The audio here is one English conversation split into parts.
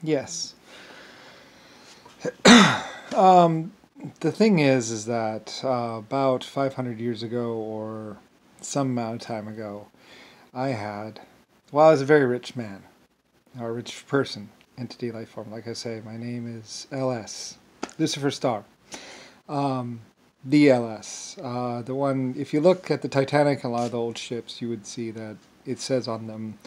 Yes. The thing is that about 500 years ago, or some amount of time ago, I had, well, I was a very rich man, or a rich person, entity, life form. Like I say, my name is LS, Lucifer Star. Um, BLS. The one, if you look at the Titanic and a lot of the old ships, you would see that it says on them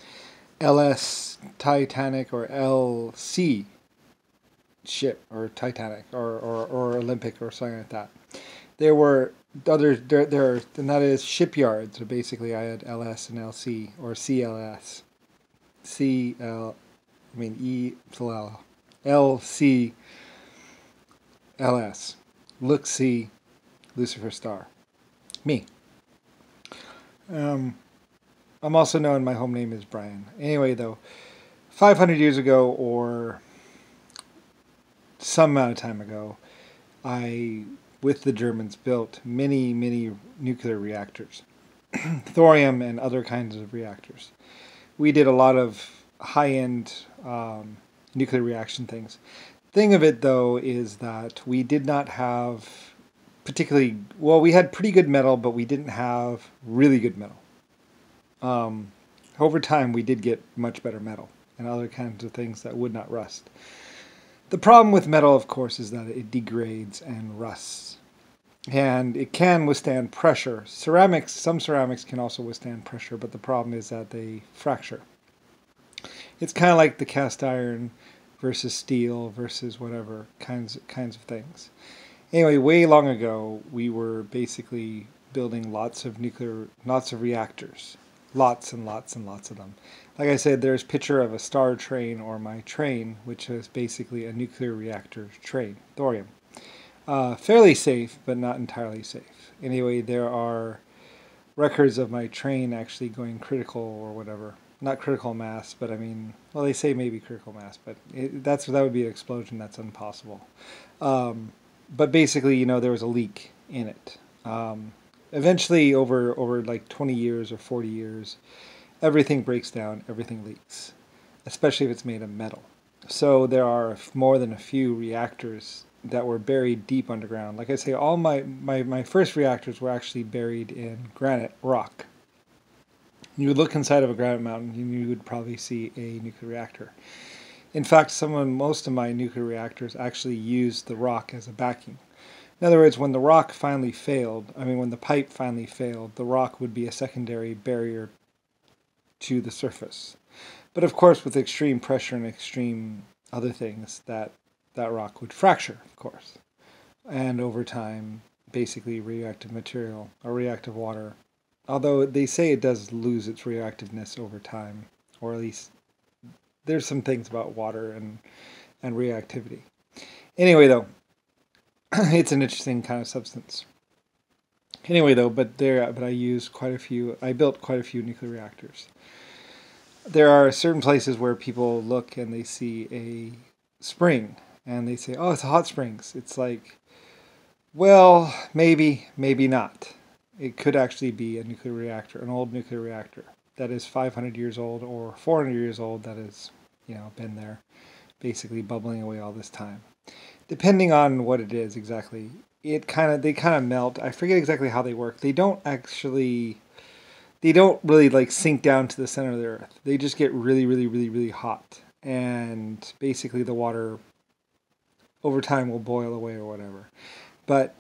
LS Titanic or LC ship or Titanic or Olympic or something like that. There were and that is shipyards. So basically, I had LS and LC or CLS, CL, I mean LC, LS. Look, see, Lucifer Star. Me. Um, I'm also known. My home name is Brian. Anyway, though, 500 years ago or some amount of time ago, I, with the Germans, built many nuclear reactors, thorium and other kinds of reactors. We did a lot of high-end nuclear reaction things. Thing of it, though, is that we did not have particularly, well, we had pretty good metal, but we didn't have really good metal. Over time, we did get much better metal and other kinds of things that would not rust. The problem with metal, of course, is that it degrades and rusts. And it can withstand pressure. Some ceramics can also withstand pressure, but the problem is that they fracture. It's kind of like the cast iron versus steel versus whatever kinds of things. Anyway, way long ago, we were basically building lots of reactors. Lots and lots and lots of them. Like I said, there's a picture of a star train, or my train, which is basically a nuclear reactor train, thorium. Fairly safe, but not entirely safe. Anyway, there are records of my train actually going critical or whatever. Not critical mass, but I mean, well, they say maybe critical mass, but that would be an explosion. That's impossible. But basically, there was a leak in it. Eventually, over like 20 years or 40 years, everything breaks down, everything leaks, especially if it's made of metal. So there are more than a few reactors that were buried deep underground. Like I say, all my first reactors were actually buried in granite rock. You would look inside of a granite mountain and you would probably see a nuclear reactor. In fact, most of my nuclear reactors actually used the rock as a backing. In other words, when the rock finally failed, when the pipe finally failed, the rock would be a secondary barrier to the surface. But of course, with extreme pressure and extreme other things, that rock would fracture, of course. And over time, basically radioactive material or reactive water, although they say it does lose its radioactiveness over time, or at least there's some things about water and reactivity. Anyway, though, it's an interesting kind of substance. Anyway, though, but I used quite a few. I built quite a few nuclear reactors. There are certain places where people look and they see a spring and they say, "Oh, it's hot springs." It's like, well, maybe not. It could actually be a nuclear reactor, an old nuclear reactor that is 500 years old or 400 years old that has, been there, basically bubbling away all this time. Depending on what it is exactly, they kind of melt. I forget exactly how they work. They don't really like sink down to the center of the earth. They just get really hot, and basically the water over time will boil away or whatever. But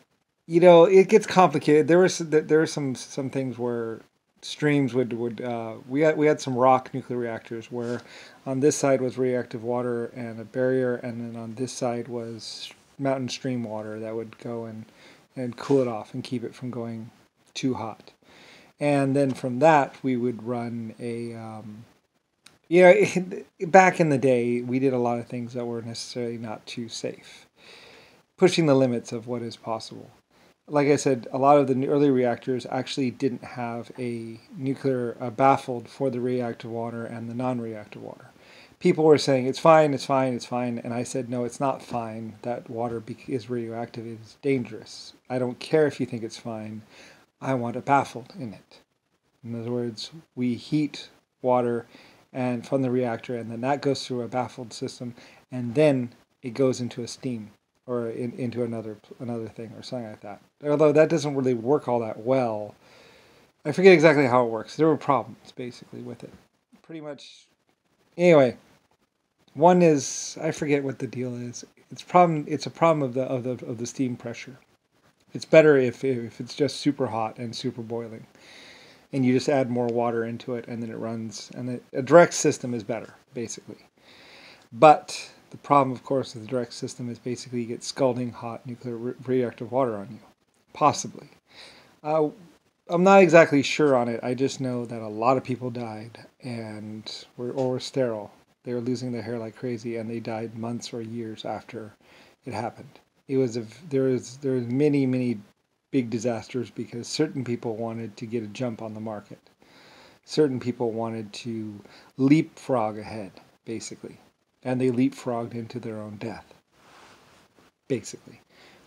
it gets complicated. There were some things where streams we had some rock nuclear reactors where on this side was reactive water and a barrier, and then on this side was mountain stream water that would go and cool it off and keep it from going too hot. And then from that we would run back in the day we did a lot of things that were necessarily not too safe, pushing the limits of what is possible. Like I said, a lot of the early reactors actually didn't have a baffled for the reactive water and the non-reactive water. People were saying, it's fine, and I said, no, it's not fine. That water is radioactive, it is dangerous. I don't care if you think it's fine, I want a baffled in it. In other words, we heat water and from the reactor, and then that goes through a baffled system, and then it goes into a steam or into another thing or something like that. Although that doesn't really work all that well. I forget exactly how it works. There were problems basically with it. Pretty much. Anyway, one is I forget what the deal is. It's a problem of the steam pressure. It's better if it's just super hot and super boiling, and you just add more water into it, and then it runs. And a direct system is better, basically. But the problem, of course, with the direct system is basically you get scalding hot nuclear radioactive water on you, possibly. I'm not exactly sure on it. I just know that a lot of people died and were sterile. They were losing their hair like crazy, and they died months or years after it happened. There was many big disasters because certain people wanted to get a jump on the market. Certain people wanted to leapfrog ahead, basically, and they leapfrogged into their own death. Basically,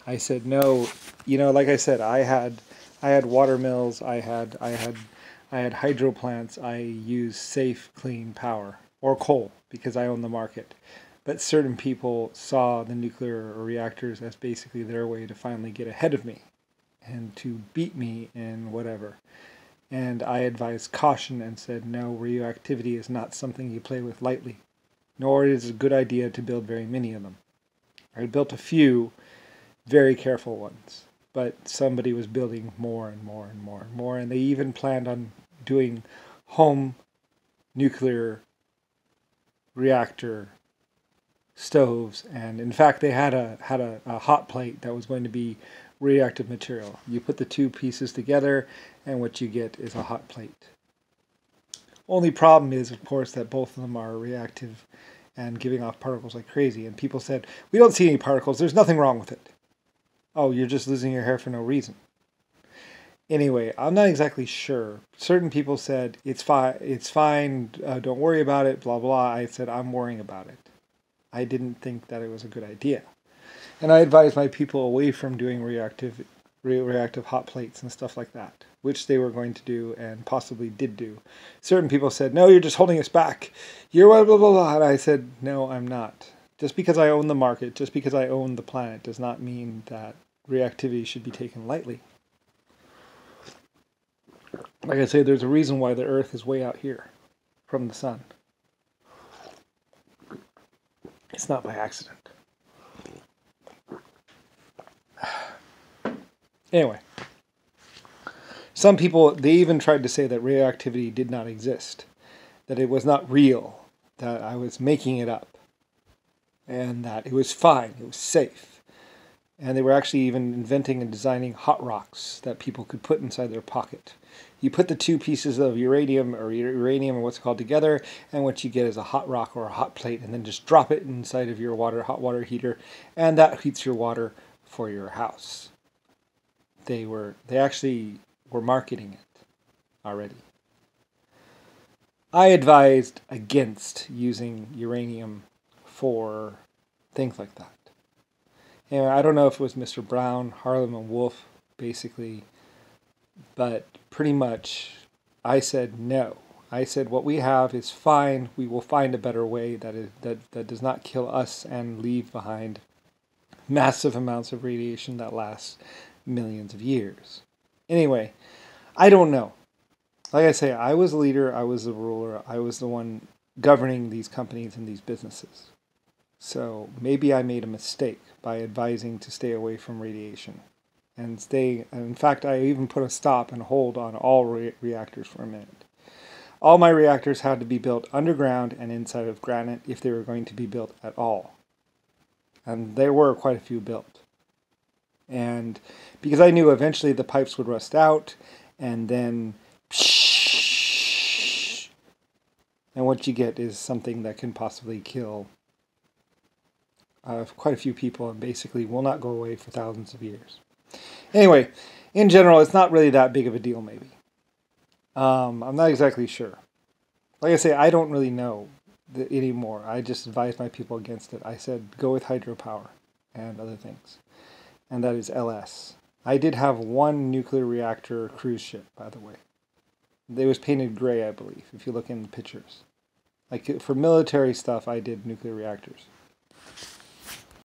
I said no. Like I said, I had water mills. I had hydro plants. I used safe, clean power or coal because I own the market. But certain people saw the nuclear reactors as basically their way to finally get ahead of me and to beat me in whatever. And I advised caution and said, no, radioactivity is not something you play with lightly, nor is it a good idea to build very many of them. I built a few very careful ones, but somebody was building more and more and more and more, and they even planned on doing home nuclear reactor stoves, and in fact they had a hot plate that was going to be radioactive material. You put the two pieces together and what you get is a hot plate. Only problem is, of course, that both of them are reactive and giving off particles like crazy, and people said, we don't see any particles, there's nothing wrong with it. Oh, you're just losing your hair for no reason. Anyway, I'm not exactly sure. Certain people said, it's fine, don't worry about it, blah blah. I said, I'm worrying about it. I didn't think that it was a good idea. And I advised my people away from doing reactive hot plates and stuff like that, which they were going to do and possibly did do. Certain people said, no, you're just holding us back. You're blah, blah, blah, blah. And I said, no, I'm not. Just because I own the market, just because I own the planet, does not mean that reactivity should be taken lightly. Like I say, there's a reason why the Earth is way out here from the sun. It's not by accident. Anyway, some people, they even tried to say that radioactivity did not exist, that it was not real, that I was making it up, and that it was fine, it was safe. And they were actually even inventing and designing hot rocks that people could put inside their pocket. You put the two pieces of uranium or what's it called together, and what you get is a hot rock or a hot plate, and then just drop it inside of your hot water heater, and that heats your water for your house. They actually were marketing it already. I advised against using uranium for things like that. And I don't know if it was Mr. Brown, Harlem, and Wolf, basically, but pretty much I said no. I said what we have is fine. We will find a better way that does not kill us and leave behind massive amounts of radiation that lasts millions of years. Anyway, I don't know. Like I say, I was the leader, I was the ruler, I was the one governing these companies and these businesses. So maybe I made a mistake by advising to stay away from radiation. And in fact, I even put a stop and hold on all reactors for a minute. All my reactors had to be built underground and inside of granite if they were going to be built at all. And there were quite a few built. And because I knew eventually the pipes would rust out, and then and what you get is something that can possibly kill quite a few people and basically will not go away for thousands of years. Anyway, in general, it's not really that big of a deal, maybe. I'm not exactly sure. Like I say, I don't really know anymore. I just advised my people against it. I said, go with hydropower and other things. And that is LS. I did have one nuclear reactor cruise ship, by the way. It was painted gray, I believe, if you look in the pictures. Like for military stuff, I did nuclear reactors.